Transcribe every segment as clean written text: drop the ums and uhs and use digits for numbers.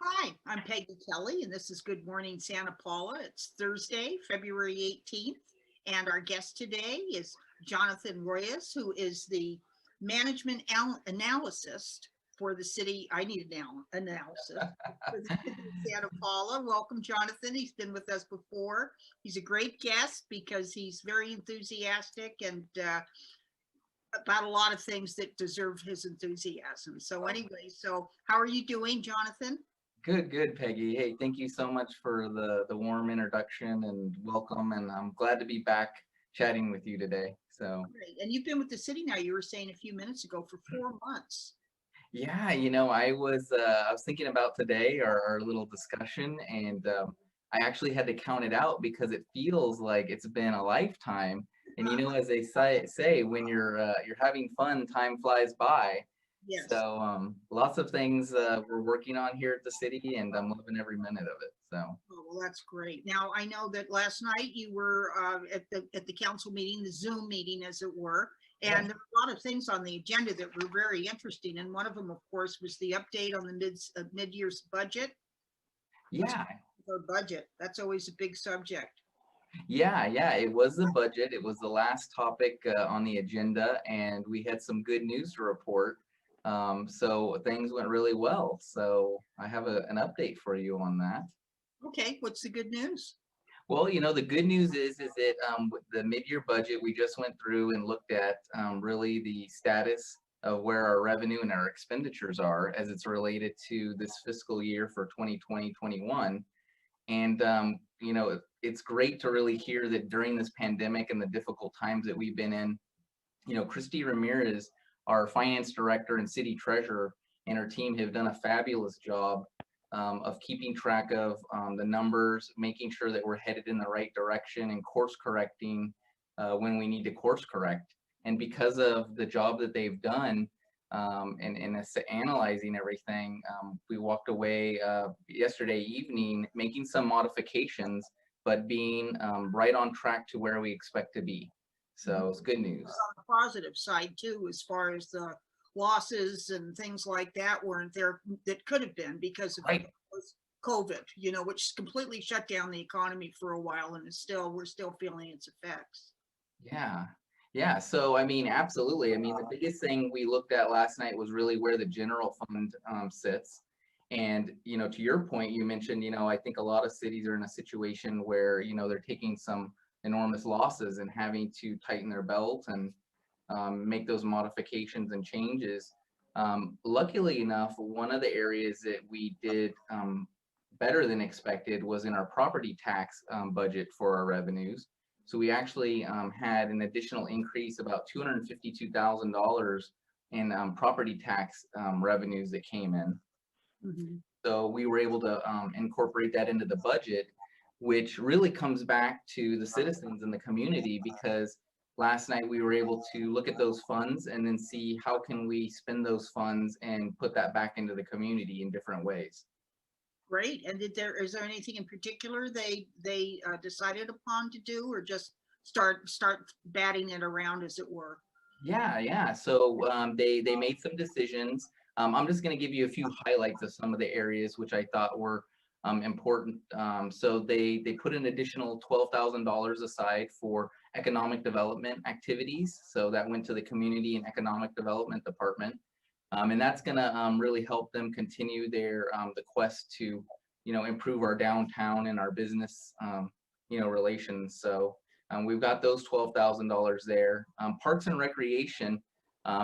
Hi, I'm Peggy Kelly, and this is Good Morning Santa Paula. It's Thursday, February 18th, and our guest today is Jonathan Royas, who is the management analyst for the city. I need analysis for the city of Santa Paula. Welcome, Jonathan. He's been with us before. He's a great guest because he's very enthusiastic and about a lot of things that deserve his enthusiasm. So anyway, so how are you doing, Jonathan? Good, Peggy. Hey, thank you so much for the warm introduction and welcome. And I'm glad to be back chatting with you today. So, Great. And you've been with the city now, you were saying a few minutes ago, for 4 months. yeah, I was thinking about today our little discussion, and I actually had to count it out because it feels like it's been a lifetime. And as they say, when you're having fun, time flies by. Yes. So lots of things we're working on here at the city, and I'm loving every minute of it. So Oh, well, that's great. Now, I know that last night you were at the council meeting, the Zoom meeting, as it were, yeah, and there were a lot of things on the agenda that were very interesting. And one of them, of course, was the update on the mid-year's budget. What's yeah, our budget? That's always a big subject. yeah. It was the budget. It was the last topic on the agenda, and we had some good news to report. So things went really well. So I have an update for you on that. Okay, what's the good news? Well, the good news is that with the mid-year budget, we just went through and looked at really the status of where our revenue and our expenditures are as it's related to this fiscal year for 2020-21. And it's great to really hear that during this pandemic and the difficult times that we've been in, Christy Ramirez, our finance director and city treasurer, and her team have done a fabulous job of keeping track of the numbers, making sure that we're headed in the right direction and course correcting when we need to course correct. And because of the job that they've done and analyzing everything, we walked away yesterday evening making some modifications, but being right on track to where we expect to be. So it's good news. On the positive side too, as far as the losses and things like that weren't there that could have been because of Right. COVID, which completely shut down the economy for a while, and we're still feeling its effects. Yeah. Yeah. So, I mean, absolutely. I mean, the biggest thing we looked at last night was really where the general fund sits. And, to your point, you mentioned, I think a lot of cities are in a situation where, they're taking some enormous losses and having to tighten their belt and make those modifications and changes. Luckily enough, one of the areas that we did better than expected was in our property tax budget for our revenues. So we actually had an additional increase, about $252,000 in property tax revenues that came in. Mhm. So we were able to incorporate that into the budget, which really comes back to the citizens in the community, because last night we were able to look at those funds and then see how can we spend those funds and put that back into the community in different ways. Great. And is there anything in particular they decided upon to do, or just start batting it around, as it were? Yeah. So they made some decisions. I'm just going to give you a few highlights of some of the areas which I thought were important. So they put an additional $12,000 aside for economic development activities. So that went to the Community and Economic Development Department. And that's going to really help them continue the quest to, improve our downtown and our business, relations. So we've got those $12,000 there. Parks and Recreation,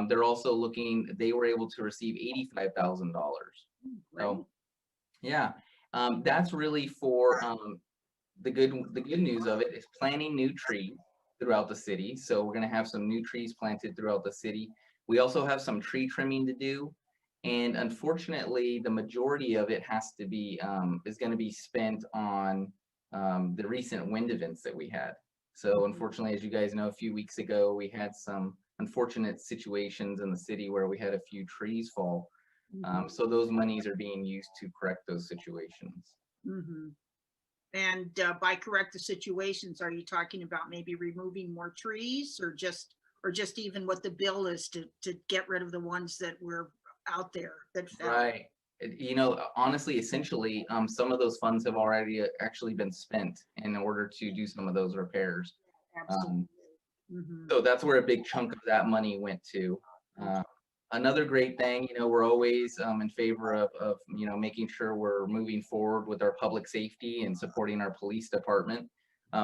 they're also looking. They were able to receive $85,000. So yeah, that's really for the good news of it is planting new trees throughout the city. So we're going to have some new trees planted throughout the city. We also have some tree trimming to do. And unfortunately, the majority of it is going to be spent on the recent wind events that we had. So unfortunately, as you guys know, a few weeks ago, we had some unfortunate situations in the city where we had a few trees fall. So those monies are being used to correct those situations. Mm-hmm. And by correct the situations, are you talking about maybe removing more trees, or just even what the bill is to get rid of the ones that were out there that fell? Right. You know, honestly, essentially, some of those funds have already actually been spent in order to do some of those repairs. Absolutely. Um, Mhm. so that's where a big chunk of that money went to. Uh, Another great thing, you know, we're always in favor of, you know, making sure we're moving forward with our public safety and supporting our police department.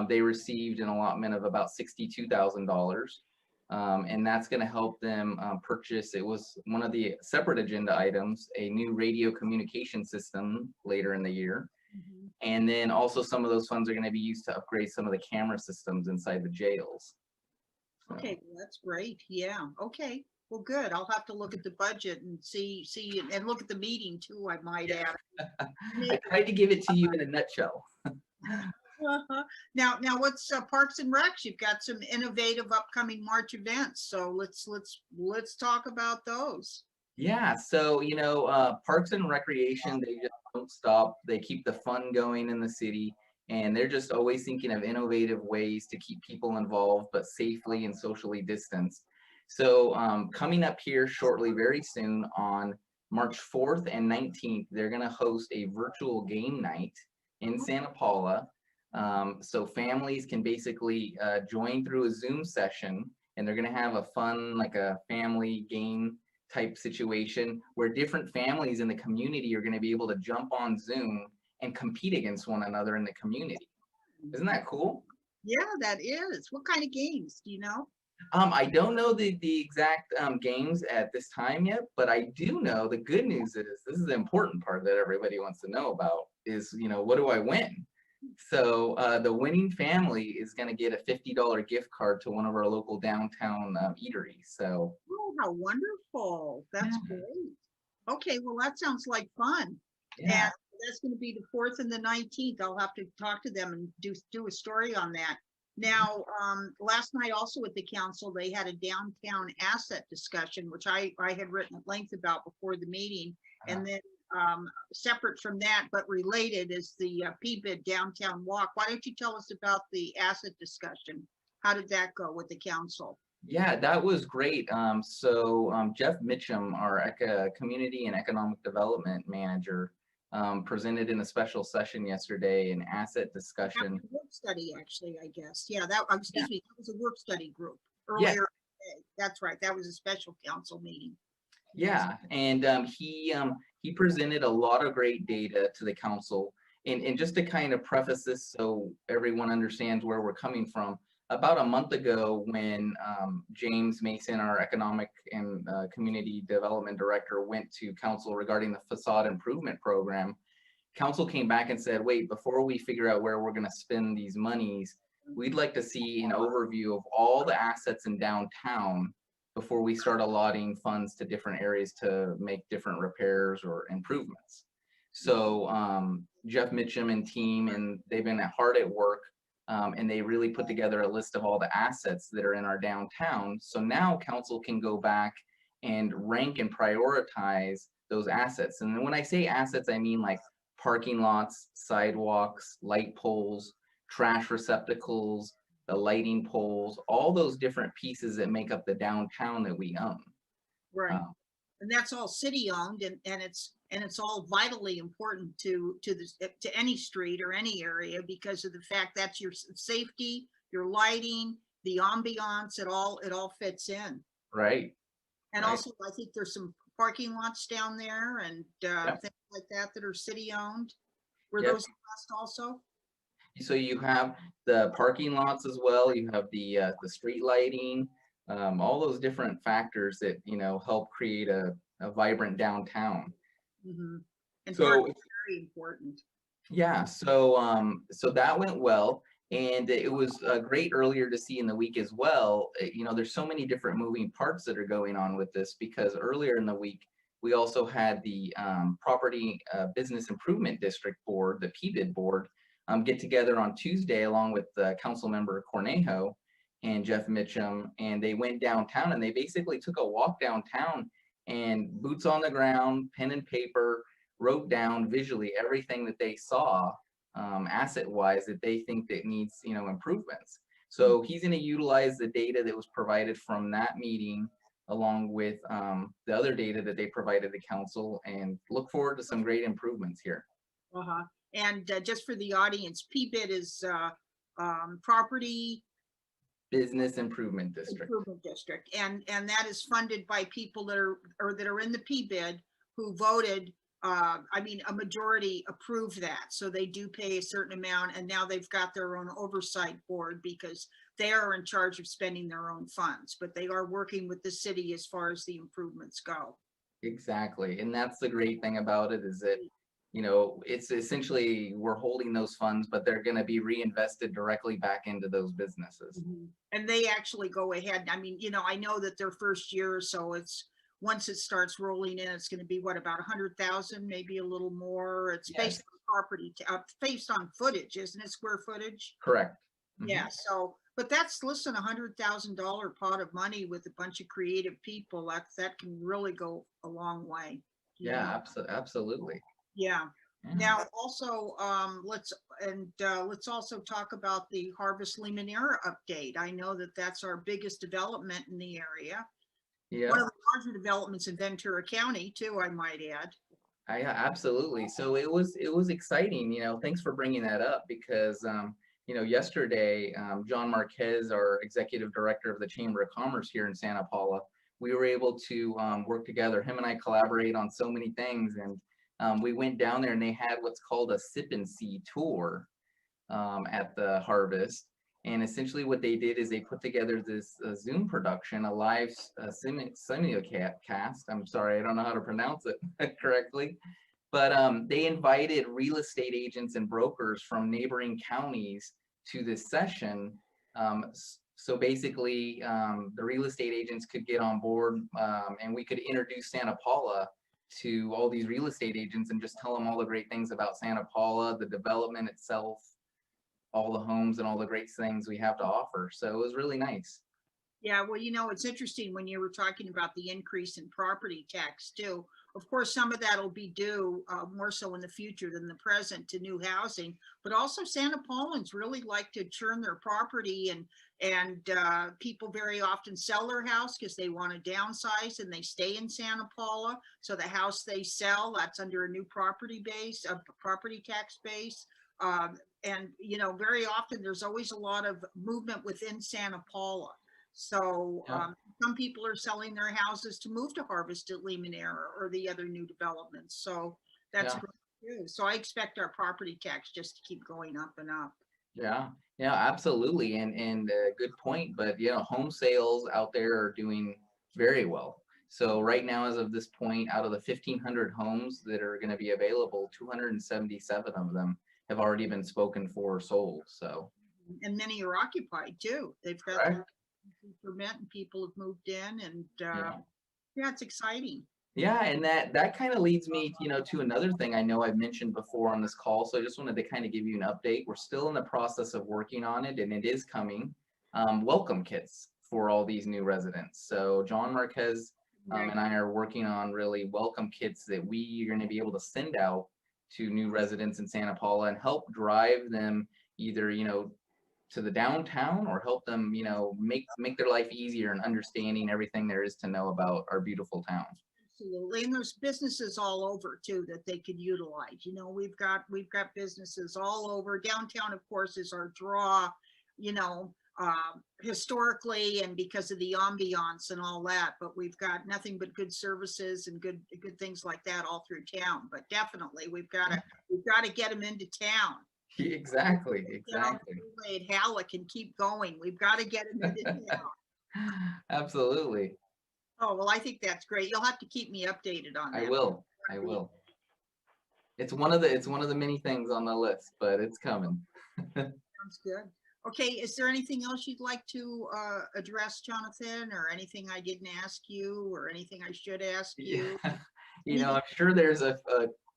They received an allotment of about $62,000. And that's going to help them purchase, it was one of the separate agenda items, a new radio communication system later in the year. Mhm. And then also some of those funds are going to be used to upgrade some of the camera systems inside the jails. So, Okay, well, that's great. Yeah. Okay. Well, good. I'll have to look at the budget and see, and look at the meeting too, I might yeah. add. I tried to give it to you in a nutshell. Uh-huh. Now what's Parks and Recs? You've got some innovative upcoming March events, so let's talk about those. Yeah, so you know, Parks and Recreation, they just don't stop. They keep the fun going in the city, and they're just always thinking of innovative ways to keep people involved, but safely and socially distanced. So coming up here shortly, very soon on March 4th and 19th, they're going to host a virtual game night in Santa Paula. So families can basically join through a Zoom session, and they're going to have a fun, like a family game type situation where different families in the community are going to be able to jump on Zoom and compete against one another in the community. Isn't that cool? Yeah, that is. What kind of games do you know? I don't know the exact games at this time yet, but I do know the good news is this is the important part that everybody wants to know about is, you know, what do I win? So the winning family is going to get a $50 gift card to one of our local downtown eateries. So Oh, how wonderful. That's yeah, great. Okay, well, that sounds like fun. yeah. And that's going to be the 4th and the 19th. I'll have to talk to them and do a story on that. Now, last night also at the council, they had a downtown asset discussion, which I had written at length about before the meeting. And then separate from that, but related is the PBID downtown walk. Why don't you tell us about the asset discussion? How did that go with the council? Yeah, that was great. Jeff Mitchum, our Community and Economic Development Manager, presented in a special session yesterday an asset That discussion. was a work study, actually, I guess. Yeah, that, Yeah. excuse me, that was a work study group Yeah, earlier today. That's right. That was a special council meeting. yeah, and he presented a lot of great data to the council. And just to kind of preface this so everyone understands where we're coming from, about a month ago when James Mason, our Economic and Community Development Director, went to council regarding the facade improvement program, council came back and said, wait, before we figure out where we're going to spend these monies, we'd like to see an overview of all the assets in downtown before we start allotting funds to different areas to make different repairs or improvements. So Jeff Mitchum and team, and they've been hard at work, and they really put together a list of all the assets that are in our downtown. So now council can go back and rank and prioritize those assets. And when I say assets, I mean like parking lots, sidewalks, light poles, trash receptacles, the lighting poles, all those different pieces that make up the downtown that we own. Right. Um, And that's all city owned, and it's all vitally important to any street or any area because of the fact that's your safety, your lighting, the ambiance, it all fits in. right, And right. also, I think there's some parking lots down there and Yep, things like that that are city owned. Were yep. those discussed also? So you have the parking lots as well. You have the street lighting, all those different factors that, you know, help create a vibrant downtown. Hmm. And So parking is very important. yeah, so that went well, and it was great earlier to see in the week as well. You know, there's so many different moving parts that are going on with this because earlier in the week we also had the Property Business Improvement District Board, the PBID board, get together on Tuesday along with Council Member Cornejo and Jeff Mitchum, and they went downtown and they basically took a walk downtown and boots on the ground, pen and paper, wrote down visually everything that they saw asset wise that they think that needs, you know, improvements. So he's going to utilize the data that was provided from that meeting along with the other data that they provided the council, and look forward to some great improvements here. Uh-huh. And just for the audience, PBID is Property Business Improvement District. Improvement District, and that is funded by people that are in the PBID who voted. I mean, a majority approved that, so they do pay a certain amount, and now they've got their own oversight board because they are in charge of spending their own funds, but they are working with the city as far as the improvements go. Exactly, and that's the great thing about it, is that, you know, it's essentially we're holding those funds, but they're going to be reinvested directly back into those businesses. And they actually go ahead. I mean, you know, I know that their first year or so, once it starts rolling in, it's going to be what, about 100,000, maybe a little more. It's Yes. based on property, based on footage, isn't it? Square footage. Correct. Yeah. So, but that's, listen, $100,000 pot of money with a bunch of creative people. That can really go a long way. Yeah, absolutely. Yeah. Now, also, let's also talk about the Harvest Luminaire update. I know that that's our biggest development in the area. Yeah. One of the larger developments in Ventura County, too, I might add. Yeah, absolutely. So it was exciting. You know, thanks for bringing that up, because you know, yesterday, John Marquez, our executive director of the Chamber of Commerce here in Santa Paula, we were able to work together. Him and I collaborate on so many things, and we went down there and they had what's called a sip and see tour at the Harvest. And essentially what they did is they put together this Zoom production, a live simulcast. I'm sorry, I don't know how to pronounce it correctly. But they invited real estate agents and brokers from neighboring counties to this session. So basically, the real estate agents could get on board, and we could introduce Santa Paula to all these real estate agents and just tell them all the great things about Santa Paula, the development itself, all the homes and all the great things we have to offer. So it was really nice. Yeah, well, you know, it's interesting when you were talking about the increase in property tax too. Of course, some of that will be due more so in the future than the present to new housing, but also Santa Paulans really like to churn their property, and people very often sell their house because they want to downsize and they stay in Santa Paula. So the house they sell, that's under a new property base, a property tax base. And, you know, very often there's always a lot of movement within Santa Paula. So some people are selling their houses to move to Harvest at Luminaire or the other new developments. So that's great too. So I expect our property tax just to keep going up and up. Yeah, absolutely. And good point. But, you know, home sales out there are doing very well. So right now, as of this point, out of the 1,500 homes that are going to be available, 277 of them have already been spoken for or sold. So, and many are occupied too. They've got permit and people have moved in, and yeah, it's exciting. Yeah, and that kind of leads me, you know, to another thing I know I've mentioned before on this call. So I just wanted to kind of give you an update. We're still in the process of working on it, and it is coming. Welcome kits for all these new residents. So John Marquez and I are working on really welcome kits that we are going to be able to send out to new residents in Santa Paula and help drive them either, you know, to the downtown, or help them, you know, make their life easier and understanding everything there is to know about our beautiful town. Absolutely. And there's businesses all over too that they could utilize. You know, we've got businesses all over. Downtown, of course, is our draw, you know, historically, and because of the ambiance and all that, but we've got nothing but good services and good things like that all through town. But definitely we've got to get them into town. Exactly. Halleck and keep going. We've got to get them into town. Absolutely. Oh, well, I think that's great. You'll have to keep me updated on that. I will. It's one of the many things on the list, but it's coming. Sounds good. Okay, is there anything else you'd like to address, Jonathan, or anything I didn't ask you, or anything I should ask you? Yeah. You know, I'm sure there's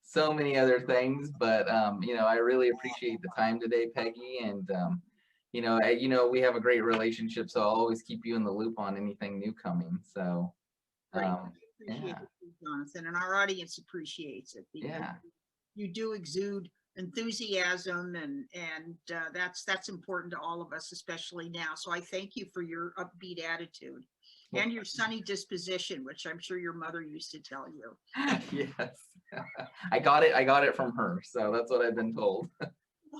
so many other things, but you know, I really appreciate the time today, Peggy, and you know, we have a great relationship, so I'll always keep you in the loop on anything new coming. So appreciate it, Jonathan, and our audience appreciates it. Yeah, you do exude enthusiasm, and that's important to all of us, especially now. So I thank you for your upbeat attitude. And your sunny disposition, which I'm sure your mother used to tell you. Yes. I got it from her. So that's what I've been told.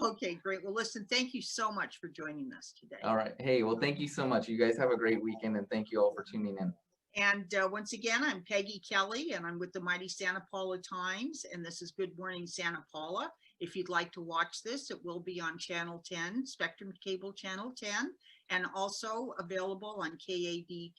Okay, great. Well, listen, thank you so much for joining us today. All right. Hey, well, thank you so much. You guys have a great weekend, and thank you all for tuning in. And once again, I'm Peggy Kelly, and I'm with the Mighty Santa Paula Times, and this is Good Morning Santa Paula. If you'd like to watch this, it will be on Channel 10, Spectrum Cable Channel 10, and also available on kadytv.com.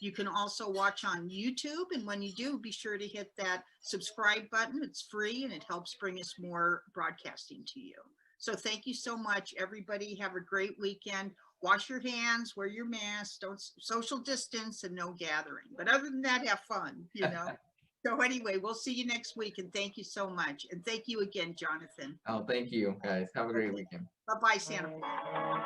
You can also watch on YouTube, and when you do, be sure to hit that subscribe button. It's free, and it helps bring us more broadcasting to you. So thank you so much, everybody. Have a great weekend. Wash your hands, wear your mask, don't social distance, and no gathering. But other than that, have fun, you know. So anyway, we'll see you next week, and thank you so much. And thank you again, Jonathan. Oh, thank you, guys. Have a great weekend. Bye-bye, Santa Paula.